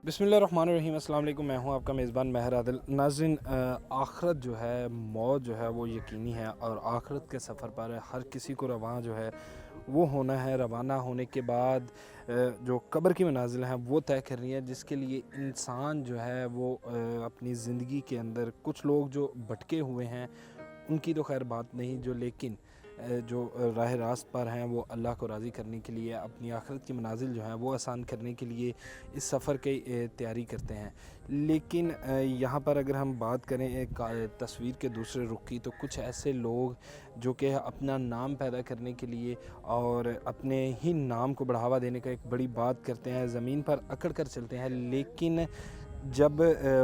बिस्मिल्लाहिर्रहमानिर्रहीम। अस्सलाम वालेकुम। मैं हूं आपका मेज़बान महर आदिल। नाज़रीन, आखिरत जो है, मौत जो है वो यकीनी है और आखिरत के सफ़र पर हर किसी को रवाना जो है वो होना है। रवाना होने के बाद जो कब्र की मनाजिल हैं वो तय करनी है, जिसके लिए इंसान जो है वो अपनी ज़िंदगी के अंदर कुछ लोग जो भटके हुए हैं उनकी तो खैर बात नहीं, जो लेकिन जो राह रास्त पर हैं वो अल्लाह को राज़ी करने के लिए अपनी आखिरत की मनाजिल जो हैं वो आसान करने के लिए इस सफ़र की तैयारी करते हैं। लेकिन यहाँ पर अगर हम बात करें एक तस्वीर के दूसरे रुख की, तो कुछ ऐसे लोग जो कि अपना नाम पैदा करने के लिए और अपने ही नाम को बढ़ावा देने का एक बड़ी बात करते हैं, ज़मीन पर अकड़ कर चलते हैं, लेकिन जब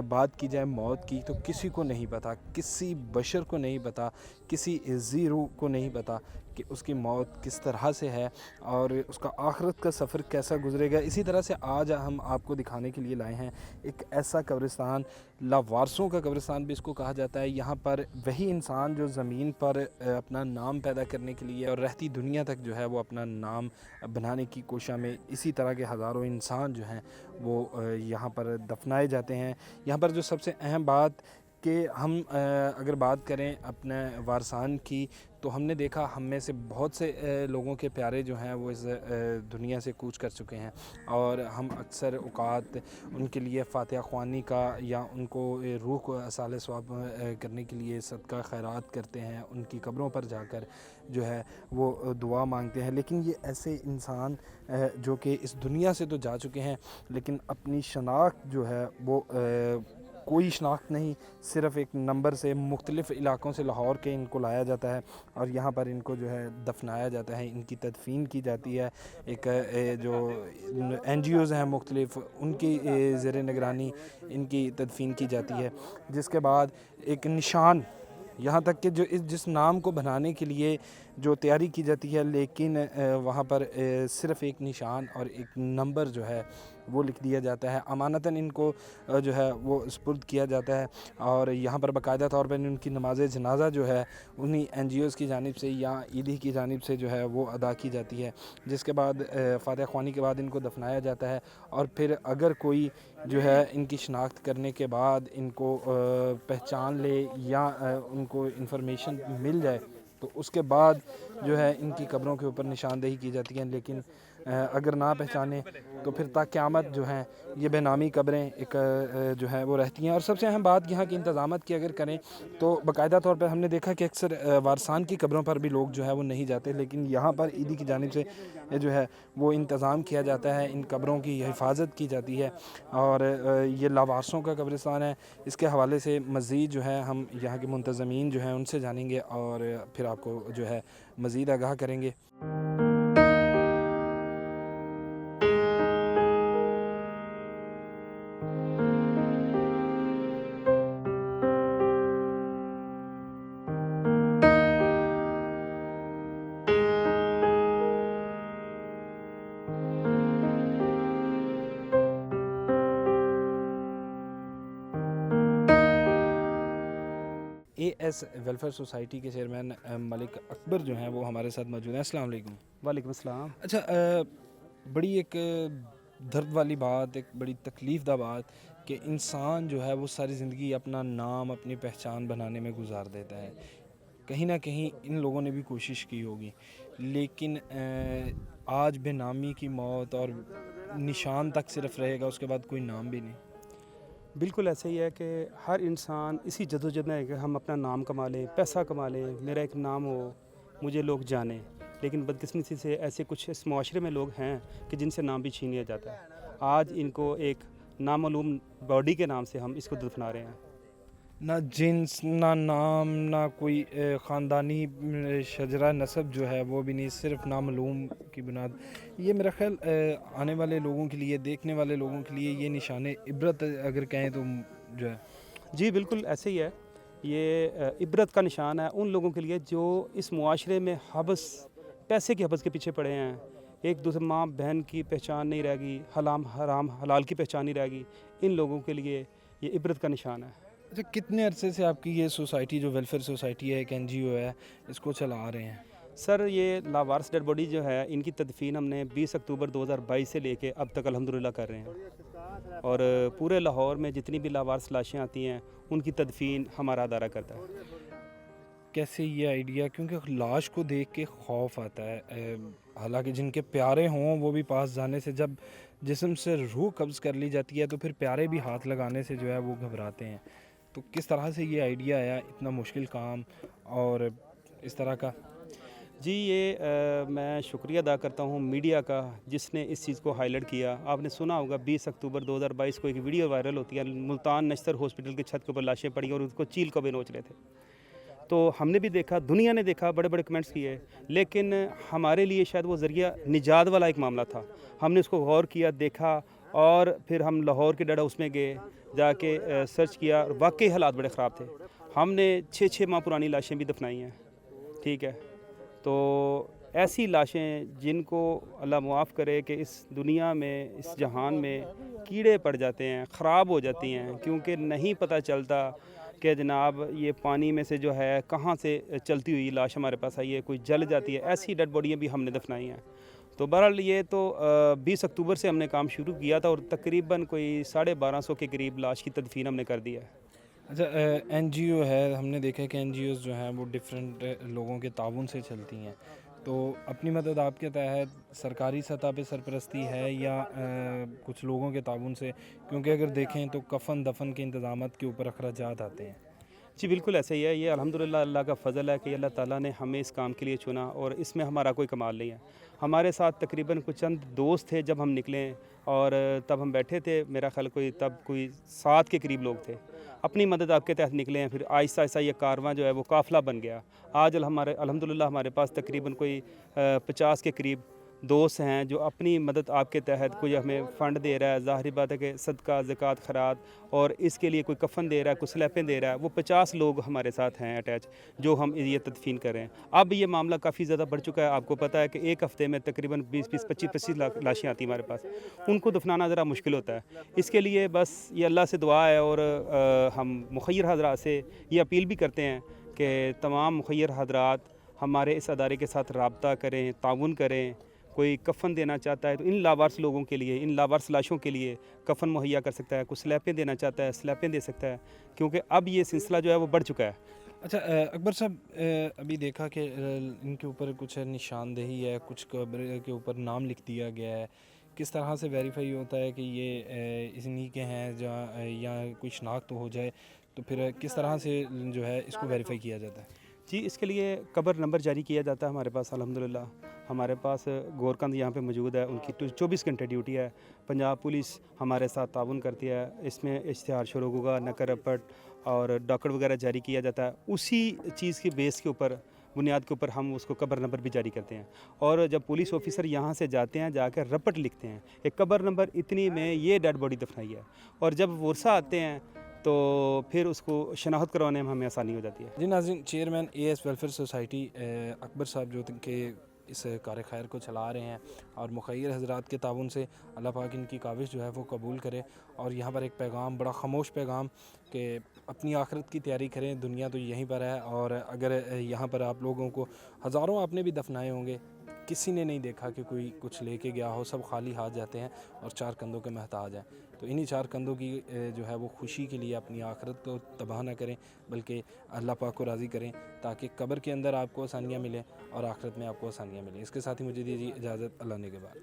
बात की जाए मौत की तो किसी को नहीं पता, किसी बशर को नहीं पता, किसी ज़ीरो को नहीं पता कि उसकी मौत किस तरह से है और उसका आखिरत का सफ़र कैसा गुजरेगा। इसी तरह से आज हम आपको दिखाने के लिए लाए हैं एक ऐसा कब्रिस्तान, लावारसों का कब्रिस्तान भी इसको कहा जाता है। यहाँ पर वही इंसान जो ज़मीन पर अपना नाम पैदा करने के लिए और रहती दुनिया तक जो है वो अपना नाम बनाने की कोशिश में, इसी तरह के हज़ारों इंसान जो हैं वो यहाँ पर दफनाए जाते हैं। यहाँ पर जो सबसे अहम बात कि हम अगर बात करें अपने वारसान की, तो हमने देखा हम में से बहुत से लोगों के प्यारे जो हैं वो इस दुनिया से कूच कर चुके हैं और हम अक्सर औक़ात उनके लिए फ़ातिहा ख़्वानी का या उनको रूह को असाले सवाब करने के लिए सदका खैरात करते हैं, उनकी कब्रों पर जाकर जो है वो दुआ मांगते हैं। लेकिन ये ऐसे इंसान जो कि इस दुनिया से तो जा चुके हैं, लेकिन अपनी शनाख्त जो है वो कोई शनाख्त नहीं, सिर्फ़ एक नंबर से मुख्तलिफ़ इलाक़ों से लाहौर के इनको लाया जाता है और यहाँ पर इनको जो है दफनाया जाता है, इनकी तदफ़ीन की जाती है। एक जो NGOज़ हैं मुख्तलिफ़, उनकी ज़ेर निगरानी इनकी तदफ़ीन की जाती है। जिसके बाद एक निशान, यहाँ तक कि जो जिस नाम को बनाने के लिए जो तैयारी की जाती है, लेकिन वहाँ पर सिर्फ़ एक निशान और एक नंबर जो है वो लिख दिया जाता है। अमानतन इनको जो है वो सुपुर्द किया जाता है और यहाँ पर बाकायदा तौर पर उनकी नमाज़ जनाज़ा जो है उन्हीं NGOज़ की जानिब से या ईदी की जानिब से जो है वो अदा की जाती है। जिसके बाद फ़ातिहा ख़्वानी के बाद इनको दफनाया जाता है और फिर अगर कोई जो है इनकी शनाख्त करने के बाद इनको पहचान ले या उनको इन्फॉर्मेशन मिल जाए, तो उसके बाद जो है इनकी कब्रों के ऊपर निशानदेही की जाती है। लेकिन अगर ना पहचाने तो फिर क़यामत जो है ये बेनामी कब्रें एक जो है वो रहती हैं। और सबसे अहम बात यहाँ की इंतज़ामत की अगर करें तो बाकायदा तौर पर हमने देखा कि अक्सर वारसान की कब्रों पर भी लोग जो है वो नहीं जाते, लेकिन यहाँ पर ईदी की जानिब से जो है वो इंतज़ाम किया जाता है, इन कब्रों की हिफाजत की जाती है और ये लावारसों का कब्रिस्तान है। इसके हवाले से मज़ीद जो है हम यहाँ के मुंतज़मीन जो हैं उनसे जानेंगे और फिर आपको जो है मज़ीद आगाह करेंगे। AS वेलफेयर सोसाइटी के चेयरमैन मलिक अकबर जो हैं वो हमारे साथ मौजूद हैं। अस्सलाम वालेकुम। वालेकुम अस्सलाम। अच्छा, बड़ी एक दर्द वाली बात, एक बड़ी तकलीफ़ दा बात कि इंसान जो है वो सारी ज़िंदगी अपना नाम, अपनी पहचान बनाने में गुजार देता है। कहीं ना कहीं इन लोगों ने भी कोशिश की होगी, लेकिन आज बेनामी की मौत और निशान तक सिर्फ रहेगा, उसके बाद कोई नाम भी नहीं। बिल्कुल ऐसे ही है कि हर इंसान इसी जदोजहद में है कि हम अपना नाम कमा लें, पैसा कमा लें, मेरा एक नाम हो, मुझे लोग जानें। लेकिन बदकिस्मती से ऐसे कुछ इस माशरे में लोग हैं कि जिनसे नाम भी छीन लिया जाता है। आज इनको एक नामालूम बॉडी के नाम से हम इसको दफना रहे हैं। ना जिन्स, ना नाम, ना कोई ख़ानदानी शजरा नसब जो है वो भी नहीं, सिर्फ नामालूम की बुनियाद। ये मेरा ख़्याल आने वाले लोगों के लिए, देखने वाले लोगों के लिए ये निशान इबरत अगर कहें तो जो है। जी बिल्कुल ऐसे ही है। ये इबरत का निशान है उन लोगों के लिए जो इस मुआशरे में हबस, पैसे की हबस के पीछे पड़े हैं। एक दूसरे माँ बहन की पहचान नहीं रहेगी, हलाम हराम हलाल की पहचान नहीं रहेगी। इन लोगों के लिए ये इबरत का निशान है। अच्छा, कितने अरसे से आपकी ये सोसाइटी, जो वेलफेयर सोसाइटी है, एक NGO है, इसको चला रहे हैं? सर ये लावारिस डेड बॉडी जो है इनकी तदफीन हमने 20 अक्टूबर 2022 से लेके अब तक अल्हम्दुलिल्लाह कर रहे हैं। اور پورے لاہور میں جتنی بھی لاوارث لاشیں آتی ہیں ان کی تدفین ہمارا ادارہ کرتا ہے۔ کیسے یہ آئیڈیا، کیونکہ لاش کو دیکھ کے خوف آتا ہے، حالانکہ جن کے پیارے ہوں وہ بھی پاس جانے سے، جب جسم سے روح قبض کر لی جاتی ہے تو پھر پیارے بھی ہاتھ لگانے سے جو ہے وہ گھبراتے ہیں، تو کس طرح سے یہ آئیڈیا آیا، اتنا مشکل کام اور اس طرح کا؟ جی یہ میں شکریہ ادا کرتا ہوں میڈیا کا جس نے اس چیز کو ہائی لائٹ کیا۔ آپ نے سنا ہوگا 20 اکتوبر 2022 کو ایک ویڈیو وائرل ہوتی ہے، ملتان نشتر ہاسپٹل کی چھت کے اوپر لاشیں پڑی اور اس کو چیل کو بے نوچ رہے تھے۔ تو ہم نے بھی دیکھا، دنیا نے دیکھا، بڑے بڑے کمنٹس کیے، لیکن ہمارے لیے شاید وہ ذریعہ نجات والا ایک معاملہ تھا۔ ہم نے اس کو غور کیا، دیکھا، اور پھر ہم لاہور کے ڈیرا ہاؤس میں گئے، جا کے سرچ کیا، اور واقعی حالات بڑے خراب تھے۔ ہم نے 6 ماہ پرانی لاشیں بھی دفنائی ہیں، ٹھیک ہے؟ تو ایسی لاشیں جن کو اللہ معاف کرے کہ اس دنیا میں، اس جہان میں کیڑے پڑ جاتے ہیں، خراب ہو جاتی ہیں، کیونکہ نہیں پتہ چلتا کہ جناب یہ پانی میں سے جو ہے کہاں سے چلتی ہوئی لاش ہمارے پاس آئی ہے، کوئی جل جاتی ہے، ایسی ڈیڈ باڈیاں بھی ہم نے دفنائی ہیں۔ تو بہرحال یہ تو 20 اکتوبر سے ہم نے کام شروع کیا تھا اور تقریباً کوئی 1250 کے قریب لاش کی تدفین ہم نے کر دی ہے۔ اچھا، این جی او ہے، ہم نے دیکھا کہ این جی اوز جو ہیں وہ ڈفرینٹ لوگوں کے تعاون سے چلتی ہیں، تو اپنی مدد آپ کے تحت سرکاری سطح پہ سرپرستی ہے یا کچھ لوگوں کے تعاون سے؟ کیونکہ اگر دیکھیں تو کفن دفن کے انتظامات کے اوپر اخراجات آتے ہیں۔ جی بالکل ایسے ہی ہے، یہ الحمدللہ اللہ کا فضل ہے کہ اللہ تعالیٰ نے ہمیں اس کام کے لیے چنا اور اس میں ہمارا کوئی کمال نہیں ہے۔ ہمارے ساتھ تقریباً کچھ چند دوست تھے جب ہم نکلے، اور تب ہم بیٹھے تھے، میرا خیال کوئی 7 کے قریب لوگ تھے، اپنی مدد آپ کے تحت نکلے ہیں، پھر آہستہ آہستہ یہ کارواں جو ہے وہ قافلہ بن گیا۔ آج الحمدللہ ہمارے پاس تقریباً کوئی 50 کے قریب دوست ہیں جو اپنی مدد آپ کے تحت کوئی ہمیں فنڈ دے رہا ہے، ظاہری بات ہے کہ صدقہ، زکوٰۃ، خیرات، اور اس کے لیے کوئی کفن دے رہا ہے، کوئی سلیپیں دے رہا ہے۔ وہ 50 لوگ ہمارے ساتھ ہیں اٹیچ، جو ہم یہ تدفین کر رہے ہیں۔ اب یہ معاملہ کافی زیادہ بڑھ چکا ہے، آپ کو پتہ ہے کہ ایک ہفتے میں تقریباً 25 لاشیں آتی ہیں ہمارے پاس، ان کو دفنانا ذرا مشکل ہوتا ہے۔ اس کے لیے بس یہ اللہ سے دعا ہے، اور ہم مخیر حضرات سے یہ اپیل بھی کرتے ہیں کہ تمام مخیر حضرات ہمارے اس ادارے کے ساتھ رابطہ کریں، تعاون کریں۔ کوئی کفن دینا چاہتا ہے تو ان لاوارث لوگوں کے لیے، ان لاوارث لاشوں کے لیے کفن مہیا کر سکتا ہے، کوئی سلیپیں دینا چاہتا ہے سلیپیں دے سکتا ہے، کیونکہ اب یہ سلسلہ جو ہے وہ بڑھ چکا ہے۔ اچھا اکبر صاحب، ابھی دیکھا کہ ان کے اوپر کچھ نشاندہی ہے، کچھ قبر کے اوپر نام لکھ دیا گیا ہے، کس طرح سے ویریفائی ہوتا ہے کہ یہ انہی کے ہیں یا کوئی شناخت ہو جائے تو پھر کس طرح سے جو ہے اس کو ویریفائی کیا جاتا ہے؟ جی اس کے لیے قبر نمبر جاری کیا جاتا ہے ہمارے پاس الحمدللہ۔ ہمارے پاس گورکند یہاں پہ موجود ہے، ان کی 24 گھنٹے ڈیوٹی ہے۔ پنجاب پولیس ہمارے ساتھ تعاون کرتی ہے، اس میں اشتہار شروع ہوگا، نقل رپٹ اور ڈاکٹ وغیرہ جاری کیا جاتا ہے، اسی چیز کے بیس کے اوپر، بنیاد کے اوپر ہم اس کو قبر نمبر بھی جاری کرتے ہیں۔ اور جب پولیس آفیسر یہاں سے جاتے ہیں، جا کے رپٹ لکھتے ہیں ایک قبر نمبر اتنی میں یہ ڈیڈ باڈی دفنائی ہے، اور جب ورثہ آتے ہیں تو پھر اس کو شناخت کروانے میں ہمیں آسانی ہو جاتی ہے۔ جی ناظرین، chairman A S welfare society Akbar Sahab جو کہ اس کار خیر کو چلا رہے ہیں، اور مخیر حضرات کے تعاون سے اللہ پاک ان کی کاوش جو ہے وہ قبول کرے، اور یہاں پر ایک پیغام، بڑا خاموش پیغام، کہ اپنی آخرت کی تیاری کریں، دنیا تو یہیں پر ہے، اور اگر یہاں پر آپ لوگوں کو ہزاروں آپ نے بھی دفنائے ہوں گے، کسی نے نہیں دیکھا کہ کوئی کچھ لے کے گیا ہو، سب خالی ہاتھ جاتے ہیں اور 4 کندھوں کے محتاج ہیں، تو انہی 4 کندھوں کی جو ہے وہ خوشی کے لیے اپنی آخرت کو تباہ نہ کریں، بلکہ اللہ پاک کو راضی کریں، تاکہ قبر کے اندر آپ کو آسانیاں ملیں اور آخرت میں آپ کو آسانیاں ملیں۔ اس کے ساتھ ہی مجھے دیجیے اجازت، اللہ نے کے بعد۔